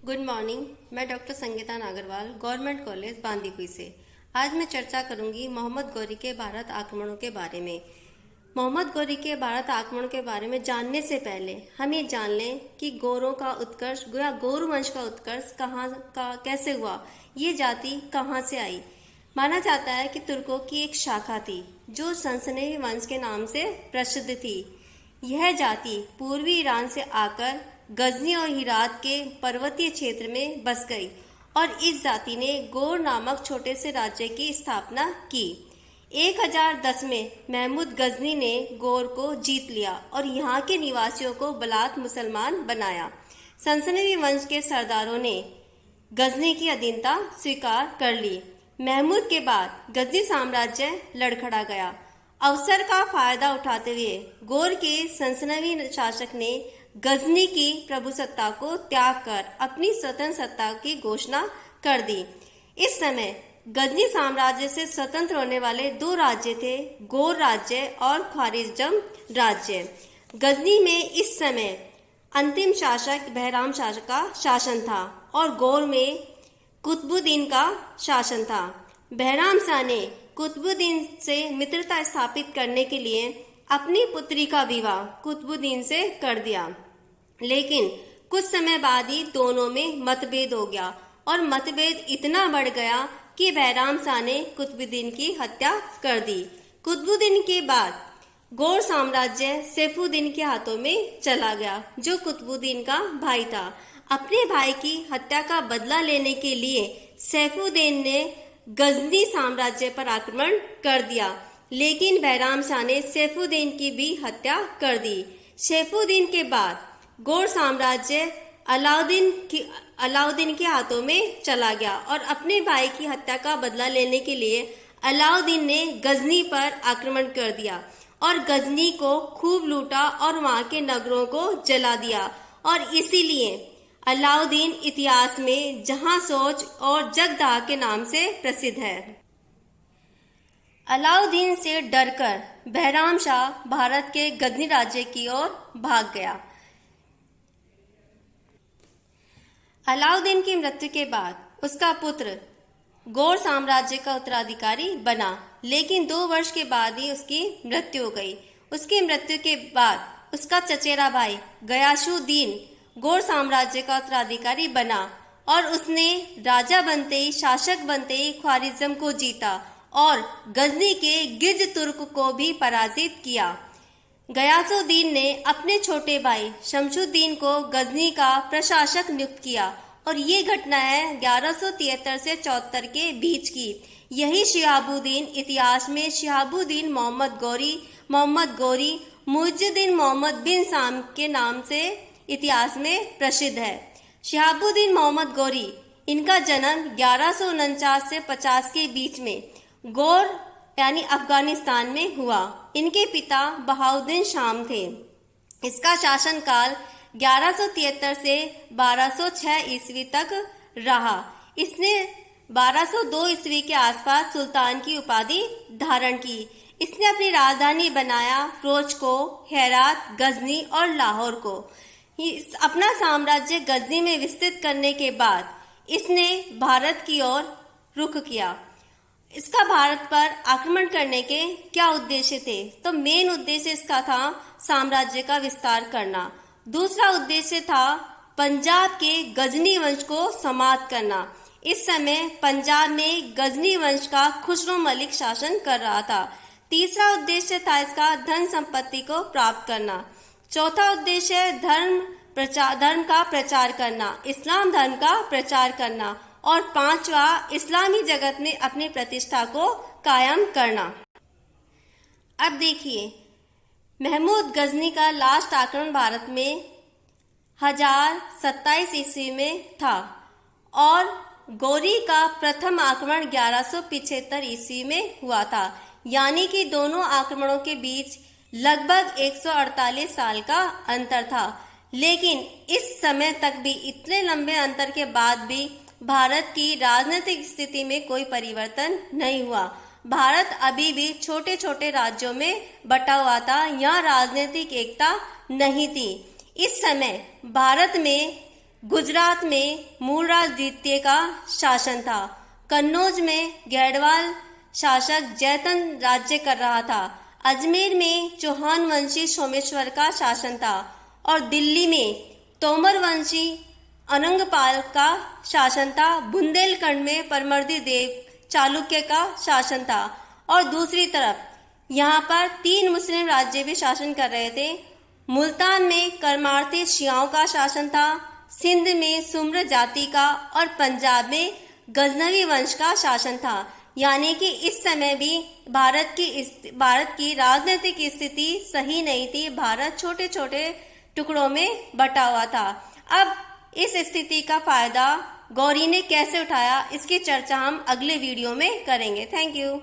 Good morning. मैं doctor Sangeeta Nagarwal, government college Bandikui से। आज मैं चर्चा करूंगी मोहम्मद गौरी के भारत आक्रमणों के बारे में। मोहम्मद गौरी के भारत आक्रमण के बारे में जानने से पहले हम ये जान लें कि गौरों का उत्कर्ष या गौर वंश का उत्कर्ष कहाँ का कैसे हुआ, ये जाति कहाँ से आई। माना जाता है कि तुर्कों की एक शाखा थी जो सनसनी वंश के नाम से प्रसिद्ध थी। यह जाति पूर्वी ईरान से आकर गजनी और हिरात के पर्वतीय क्षेत्र में बस गई और इस जाति ने गौर नामक छोटे से राज्य की स्थापना की। 1010 में महमूद गजनी ने गौर को जीत लिया और यहाँ के निवासियों को बलात् मुसलमान बनाया। सनसनी वंश के सरदारों ने गजनी की अधीनता स्वीकार कर ली। महमूद के बाद गजनी साम्राज्य लड़खड़ा गया। अवसर का फायदा उठाते हुए गौर के सनसनी शासक ने गजनी की प्रभुसत्ता को त्याग कर अपनी स्वतंत्र सत्ता की घोषणा कर दी। इस समय गजनी साम्राज्य से स्वतंत्र होने वाले दो राज्य थे, गौर राज्य और ख्वारिज़म राज्य। गजनी में इस समय अंतिम शासक बहराम शाह का शासन था और गौर में कुतुबुद्दीन का शासन था। बहराम शाह ने कुतुबुद्दीन से मित्रता स्थापित करने के लिए अपनी पुत्री का विवाह कुतुबुद्दीन से कर दिया, लेकिन कुछ समय बाद ही दोनों में मतभेद हो गया और मतभेद इतना बढ़ गया कि बहराम शाह ने कुतुबुद्दीन की हत्या कर दी। कुतुबुद्दीन के बाद गौर साम्राज्य सैफुद्दीन के हाथों में चला गया, जो कुतुबुद्दीन का भाई था। अपने भाई की हत्या का बदला लेने के लिए सैफुद्दीन ने गजनी साम्राज्य पर आक्रमण कर दिया, लेकिन बहराम शाह ने सैफुद्दीन की भी हत्या कर दी। सैफुद्दीन के बाद गौर साम्राज्य अलाउद्दीन के हाथों में चला गया और अपने भाई की हत्या का बदला लेने के लिए अलाउद्दीन ने गजनी पर आक्रमण कर दिया और गजनी को खूब लूटा और वहां के नगरों को जला दिया। और इसीलिए अलाउद्दीन इतिहास में जहां सोच और जगदहा के नाम से प्रसिद्ध है। अलाउद्दीन से डरकर बहराम शाह भारत के गजनी राज्य की ओर भाग गया। अलाउद्दीन की मृत्यु के बाद उसका पुत्र गौर साम्राज्य का उत्तराधिकारी बना, लेकिन 2 वर्ष के बाद ही उसकी मृत्यु हो गई। उसकी मृत्यु के बाद उसका चचेरा भाई गयासुद्दीन गौर साम्राज्य का उत्तराधिकारी बना और उसने राजा बनते ही, शासक बनते ही ख्वारिज़म को जीता और गजनी के गिर्ज तुर्क को भी पराजित किया। गयासुद्दीन ने अपने छोटे भाई शमशुद्दीन को गजनी का प्रशासक नियुक्त किया और ये घटना है 1173 से 74 के बीच की। यही शिहाबुद्दीन इतिहास में शिहाबुद्दीन मोहम्मद गौरी मुइजुद्दीन मोहम्मद बिन साम के नाम से इतिहास में प्रसिद्ध है। शिहाबुद्दीन मोहम्मद गौरी, इनका जन्म 1149 से 50 के बीच में गौर यानी अफगानिस्तान में हुआ। इनके पिता बहाउद्दीन शाम थे। इसका शासनकाल 1173 से 1206 ईस्वी तक रहा। इसने 1202 ईस्वी के आसपास सुल्तान की उपाधि धारण की। इसने अपनी राजधानी बनाया फिरोज को, हेरात, गजनी और लाहौर को। अपना साम्राज्य गजनी में विस्तृत करने के बाद इसने भारत की ओर रुख किया। इसका भारत पर आक्रमण करने के क्या उद्देश्य थे? तो मेन उद्देश्य इसका था साम्राज्य का विस्तार करना। दूसरा उद्देश्य था पंजाब के गजनी वंश को समाप्त करना। इस समय पंजाब में गजनी वंश का खुसरो मलिक शासन कर रहा था। तीसरा उद्देश्य था इसका धन संपत्ति को प्राप्त करना। चौथा उद्देश्य धर्म का प्रचार करना, इस्लाम धर्म का प्रचार करना। और 5वां इस्लामी जगत में अपनी प्रतिष्ठा को कायम करना। अब देखिए, महमूद गजनी का लास्ट आक्रमण भारत में 1027 ईस्वी में था और गौरी का प्रथम आक्रमण 1175 ईस्वी में हुआ था। यानी कि दोनों आक्रमणों के बीच लगभग 148 साल का अंतर था। लेकिन इस समय तक भी, इतने लंबे अंतर के बाद भी भारत की राजनीतिक स्थिति में कोई परिवर्तन नहीं हुआ। भारत अभी भी छोटे छोटे राज्यों में बटा हुआ था। यहाँ राजनीतिक एकता नहीं थी। इस समय भारत में गुजरात में मूलराज द्वितीय का शासन था। कन्नौज में गैडवाल शासक जैतन राज्य कर रहा था। अजमेर में चौहान वंशी सोमेश्वर का शासन था और दिल्ली में तोमर वंशी अनंगपाल का शासन था। बुंदेलखंड में परमर्दी देव चालुक्य का शासन था और दूसरी तरफ यहाँ पर 3 मुस्लिम राज्य भी शासन कर रहे थे। मुल्तान में करमार्थी शियाओं का शासन था, सिंध में सुम्र जाति का और पंजाब में गजनवी वंश का शासन था। यानी कि इस समय भी भारत की राजनीतिक स्थिति सही नहीं थी। भारत छोटे छोटे टुकड़ों में बटा हुआ था। अब इस स्थिति का फायदा गौरी ने कैसे उठाया, इसकी चर्चा हम अगले वीडियो में करेंगे। Thank you.